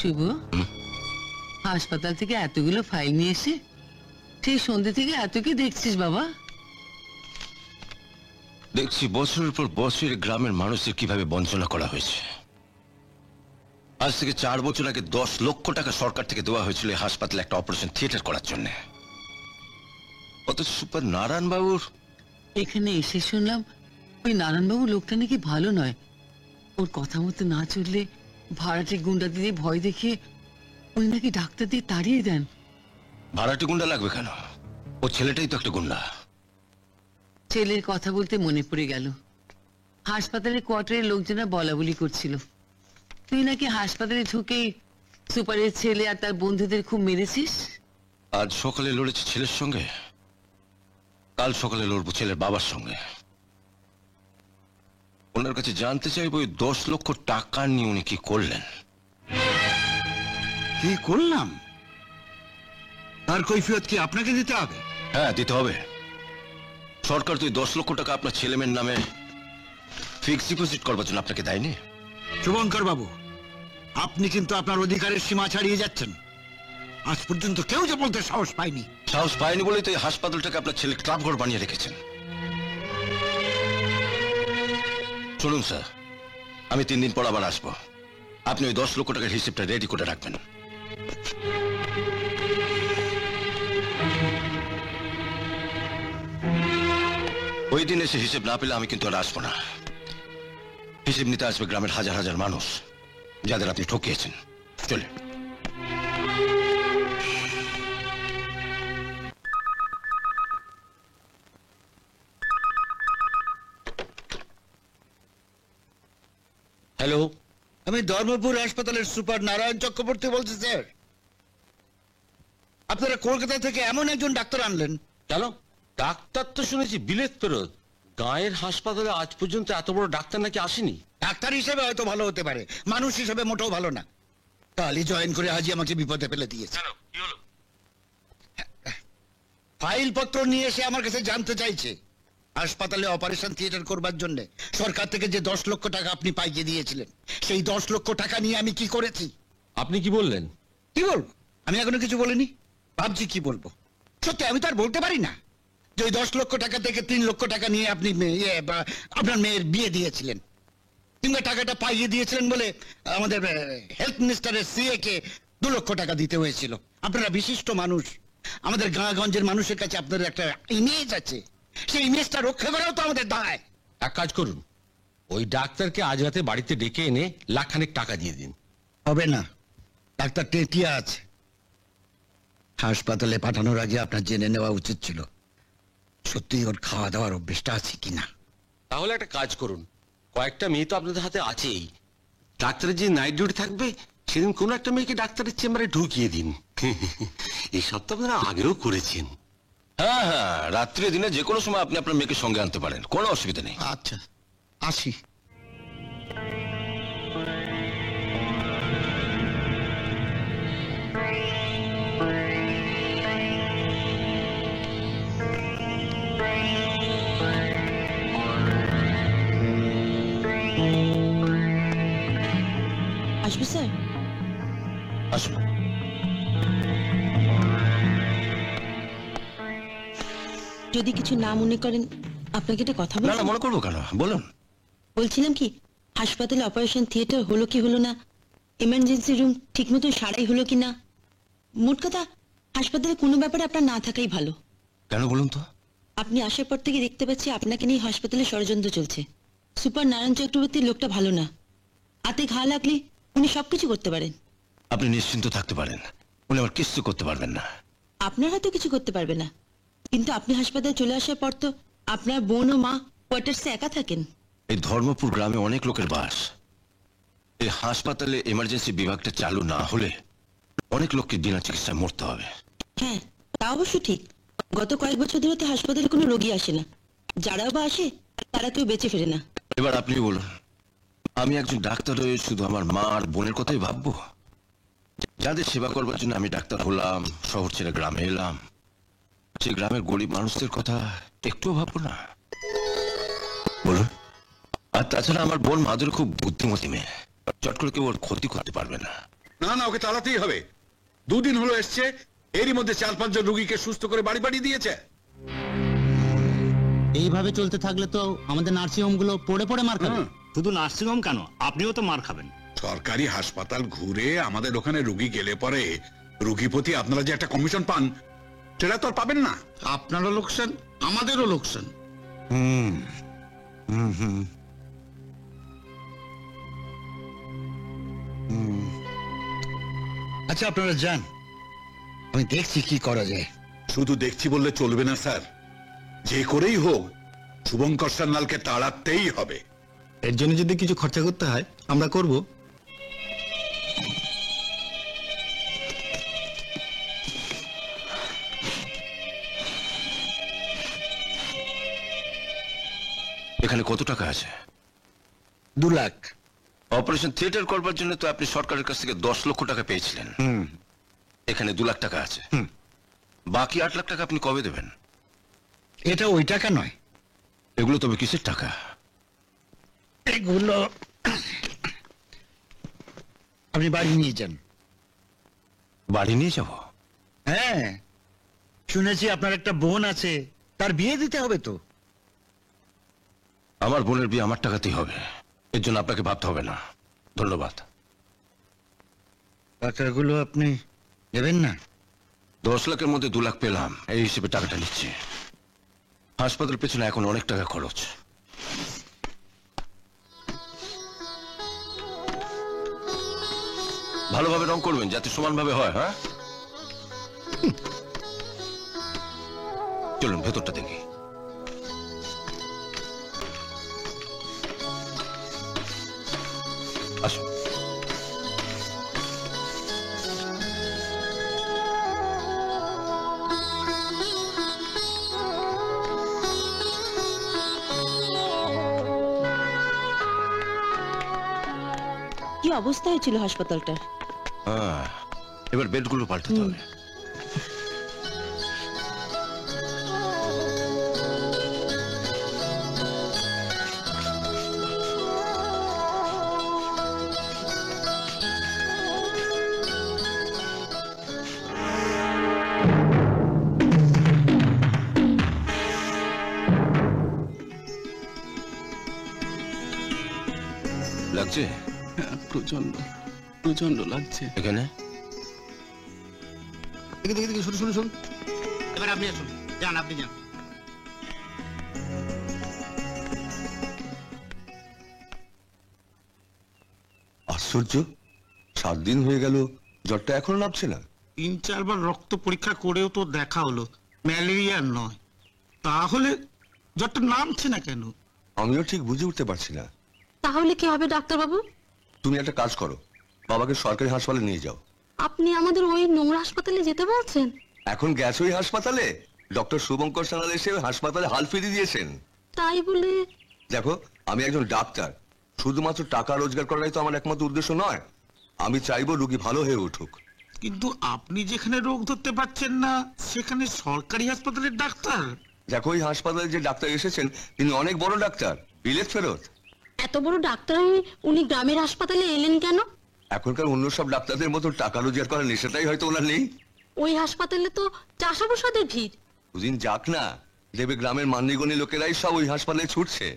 শুভ, হাসপাতাল থেকে এতগুলো ফাইল নিয়ে এসে সেই সন্ধ্যে থেকে এত কি দেখছিস বাবা? দেখছি বছরের পর বছর গ্রামের মানুষের কিভাবে বঞ্চনা করা হয়েছে। আজ থেকে 4 বছর আগে 10 লক্ষ টাকা সরকার থেকে দেওয়া হয়েছিল হাসপাতালে একটা অপারেশন থিয়েটার করার জন্য। অথচ সুপার নারায়ণ বাবুর এখানে এসে শুনলাম ওই নারায়ণবাবু লোকটা নাকি ভালো নয়। ওর কথা মতো না চললে ভাড়াটে গুন্ডা দিয়ে ভয় দেখিয়ে উনি নাকি ডাক্তার দিয়ে তাড়িয়ে দেন। ভাড়াটে গুন্ডা লাগবে কেন? ও ছেলেটাই তো একটা গুন্ডা। ছেলের কথা বলতে মনে পড়ে গেল, হাসপাতালের কোয়ার্টারের লোকজনা বলা বলি করছিল তুই নাকি হাসপাতালে ঢুকেই সুপারের ছেলে আর তার বন্ধুদের খুব মেরেছিস। আজ সকালে লড়েছি ছেলের সঙ্গে, কাল সকালে লড়বো ছেলের বাবার সঙ্গে। ওনার কাছে জানতে চাইবো ওই 10 লক্ষ টাকা নিয়ে উনি কি করলেন। কি করলাম তার কৈফিয়ত কি আপনাকে দিতে হবে? হ্যাঁ, দিতে হবে। সরকার তো 10 লক্ষ টাকা আপনার ছেলেমেয়ের নামে ফিক্সড ডিপোজিট করবার জন্য আপনাকে দেয়নি। শুভঙ্কর বাবু, আপনি কিন্তু আপনার অধিকারের সীমা ছাড়িয়ে যাচ্ছেন। আজ পর্যন্ত কেউ যে বলতে সাহস পায়নি। সাহস পায়নি বলেই তো এই হাসপাতালটাকে আপনার ছেলে ক্লাব ঘর বানিয়ে রেখেছেন। শুনুন স্যার, আমি 3 দিন পর আবার আসবো। আপনি ওই 10 লক্ষ টাকার হিসেবটা রেডি করে রাখবেন। ওই দিন এসে হিসেব না পেলে আমি কিন্তু আর আসবো না। হিসেব নিতে আসবে গ্রামের হাজার হাজার মানুষ যাদের আপনি ঠকিয়েছেন। চলে হ্যালো, আমি ধর্মপুর হাসপাতালের সুপার নারায়ণ চক্রবর্তী বলছি স্যার। আপনারা কলকাতা থেকে এমন একজন ডাক্তার আনলেন। কেন? ডাক্তার তো শুনেছি বিলেত ফেরত। গায়ের হাসপাতালে আজ পর্যন্ত এত বড় ডাক্তার নাকি আসেনি। ডাক্তার হিসেবে হয়তো ভালো হতে পারে, মানুষ হিসেবে মোটেও ভালো না। কালই জয়েন করে আজই আমাকে বিপদে ফেলে দিয়েছে। কি হলো? ফাইল পত্র নিয়ে এসে আমার কাছে জানতে চাইছে হাসপাতালে অপারেশন থিয়েটার করবার জন্য সরকার থেকে যে 10 লক্ষ টাকা আপনি পাইয়ে দিয়েছিলেন, সেই 10 লক্ষ টাকা নিয়ে আমি কি করেছি। আপনি কি বললেন? কি বলবো? আমি এখনো কিছু বলিনি, ভাবছি কি বলবো। সত্যি আমি তো আর বলতে পারি না যে ওই 10 লক্ষ টাকা থেকে 3 লক্ষ টাকা নিয়ে আপনি আপনার মেয়ের বিয়ে দিয়েছিলেন, কিংবা টাকাটা পাইয়ে দিয়েছিলেন বলে আমাদের হেলথ মিনিস্টারের সিএ কে 2 লক্ষ টাকা দিতে হয়েছিল। আপনারা বিশিষ্ট মানুষ, আমাদের গাঁগঞ্জের মানুষের কাছে আপনাদের একটা ইমেজ আছে, সেই ইমেজটা রক্ষা করাও তো আমাদের দায়। এক কাজ করুন, ওই ডাক্তারকে আজ রাতে বাড়িতে ডেকে এনে লাখখানেক টাকা দিয়ে দিন। হবে না, ডাক্তার টেটিয়া আছে। হাসপাতালে পাঠানোর আগে আপনার জেনে নেওয়া উচিত ছিল সত্যি ওর খাওয়া দাওয়ার অভ্যেসটা আছে কিনা। তাহলে একটা কাজ করুন, কয়েকটা মেয়ে তো আপনাদের হাতে আছেই। ডাক্তারের যে নাইট ডিউটি থাকবে সেদিন কোনো একটা মেয়েকে ডাক্তারের চেম্বারে ঢুকিয়ে দিন। এই সব তো আপনারা আগেও করেছেন। হ্যাঁ হ্যাঁ, রাত্রে দিনে যে কোনো সময় আপনি আপনার মেয়েকে সঙ্গে আনতে পারেন, কোনো অসুবিধা নেই। আচ্ছা, আসি। আসবো স্যার? আসুন। যদি কিছু না মনে করেন আপনাকে একটা কথা না না, বলবো। মনে করবো কেন, বলুন। বলছিলাম কি, হাসপাতালে অপারেশন থিয়েটার হলো কি হলো না, এমার্জেন্সি রুম ঠিক মতো সারাই হলো কি না, মোট কথা হাসপাতালে কোনো ব্যাপারে আপনার না থাকাই ভালো। কেন বলুন তো? আপনি আসার পর থেকে দেখতে পাচ্ছি আপনাকে নিয়ে হাসপাতালে ষড়যন্ত্র চলছে। সুপার নারায়ণ চক্রবর্তীর লোকটা ভালো না, হাতে ঘা লাগলে উনি সবকিছু করতে পারেন। আপনি নিশ্চিন্ত থাকতে পারেন, উনি আমার কিছু করতে পারবেন না। আপনার হয়তো কিছু করতে পারবে না, কিন্তু আপনি হাসপাতালে চলে আসার পর তো আপনার বোন ও মা কোয়ার্টার্সে একা থাকেন। এই ধর্মপুর গ্রামে অনেক লোকের বাস। এই হাসপাতালে এমার্জেন্সি বিভাগটা চালু না হলে অনেক লোককে বিনা চিকিৎসায় মরতে হবে। হ্যাঁ, তা অবশ্য ঠিক। গত কয়েক বছর ধরে তো হাসপাতালে কোনো রোগী আসে না, যারাও বা আসে তারা কেউ বেঁচে ফেরে না। এবার আপনি বলুন, আমি একজন ডাক্তার হয়ে শুধু আমার মা আর বোনের কথাই ভাববো? যাদের সেবা করবার জন্য আমি ডাক্তার হলাম, শহর ছেড়ে গ্রামে এলাম, সেই গ্রামের গরিব মানুষদের কথা একটুও ভাববো না? বলুন। আর তাছাড়া আমার বোন মাধুরী খুব বুদ্ধিমতী মেয়ে, চট করে কেউ ওর ক্ষতি করতে পারবে না। না না, ওকে তাড়াতেই হবে। 2 দিন হলো এসছে, এরই মধ্যে 4-5 জন রুগীকে সুস্থ করে বাড়ি পাঠিয়ে দিয়েছে। এইভাবে চলতে থাকলে তো আমাদের নার্সিং হোম গুলো পড়ে পড়ে মার খাবে। হুম। শুধু নার্সিং হোম কেন, আপনিও তো মার খাবেন। সরকারি হাসপাতাল ঘুরে আমাদের ওখানে রুগী গেলে পরে রুগী প্রতি আপনারা যে একটা কমিশন পান, সেটা তো আর পাবেন না। আপনারও লোকসান, আমাদেরও লোকসান। আচ্ছা আপনারা যান, আমি দেখছি কি করা যায়। শুধু দেখছি বললে চলবে না স্যার, যে করেই হোক শুভঙ্কর সান্যালকে তাড়াতেই হবে। এর জন্য যদি কিছু খরচা করতে হয় আমরা করব। এখানে কত টাকা আছে? 2 লাখ। অপারেশন থিয়েটার করবার জন্য তো আপনি সরকারের কাছ থেকে 10 লক্ষ টাকা পেয়েছিলেন। এখানে 2 লাখ টাকা আছে। বাকি 8 লাখ টাকা আপনি কবে দেবেন? এটা ওই টাকা নয়, এগুলো তবে কিসের টাকা? এগুলো আপনি বাড়ি নিয়ে যান। বাড়ি নিয়ে যাব? হ্যাঁ, শুনেছি আপনার একটা বোন আছে, তার বিয়ে দিতে হবে তো। আমার বোনের বিয়ে আমার টাকাতেই হবে, এর জন্য আপনাকে ভাবতে হবে না। ধন্যবাদ। টাকাগুলো আপনি দেবেন না? 10 লাখের মধ্যে 2 লাখ পেলাম, এই হিসেবে টাকাটা নিচ্ছি। হাসপাতাল পেছনে এখন অনেক টাকা খরচ। ভালোভাবে রং করবেন যাতে সমানভাবে হয়। হ্যাঁ, চলুন ভেতরটা দেখি। আসুন। কি অবস্থা হয়েছিল হাসপাতালটার? হ্যাঁ, এবার বেডগুলো পাল্টাতে হবে। লাগছে? প্রচন্ড প্রচন্ড লাগছে। এখানে দেখি দেখি দেখি, শুনুন শুনুন শুনুন। এবার আপনি আসুন, যান আপনি যান। আশ্চর্য, 7 দিন হয়ে গেল, জ্বরটা এখনো নামছে না। 3-4 বার রক্ত পরীক্ষা করেও তো দেখা হলো ম্যালেরিয়া নয়, তাহলে জ্বরটা নামছে না কেন? আমিও ঠিক বুঝে উঠতে পারছি না। তাহলে কি হবে ডাক্তারবাবু? তুমি একটা কাজ করো, বাবাকে সরকারি হাসপাতালে নিয়ে যাও। আপনি আমাদের ওই নোংরা হাসপাতালে যেতে বলছেন? এখন গেছো ওই হাসপাতালে? ডক্টর শুভঙ্কর সান্যাল এসে ওই হাসপাতালে হাল ফিরিয়ে দিয়েছেন। তাই বলে? দেখো, আমি একজন ডাক্তার, শুধুমাত্র টাকা রোজগার করাই তো আমার একমাত্র উদ্দেশ্য নয়। আমি চাইবো রোগী ভালো হয়ে উঠুক। কিন্তু আপনি যেখানে রোগ ধরতে পারছেন না সেখানে সরকারি হাসপাতালের ডাক্তার? দেখো, ওই হাসপাতালে যে ডাক্তার এসেছেন তিনি অনেক বড় ডাক্তার, বিলেত ফেরত। এত বড় ডাক্তার হয়ে উনি গ্রামের হাসপাতালে এলেন কেন? এখনকার অন্য সব ডাক্তারদের মতো টাকা রোজগার করার নেশাটাই হয়তো ওনার নেই। ওই হাসপাতালে তো চাষাবাসাদের ভিড়। দুদিন যাক না, দেবে গ্রামের মান্যিগণী লোকেরাই সব ওই হাসপাতালে ছুটছে।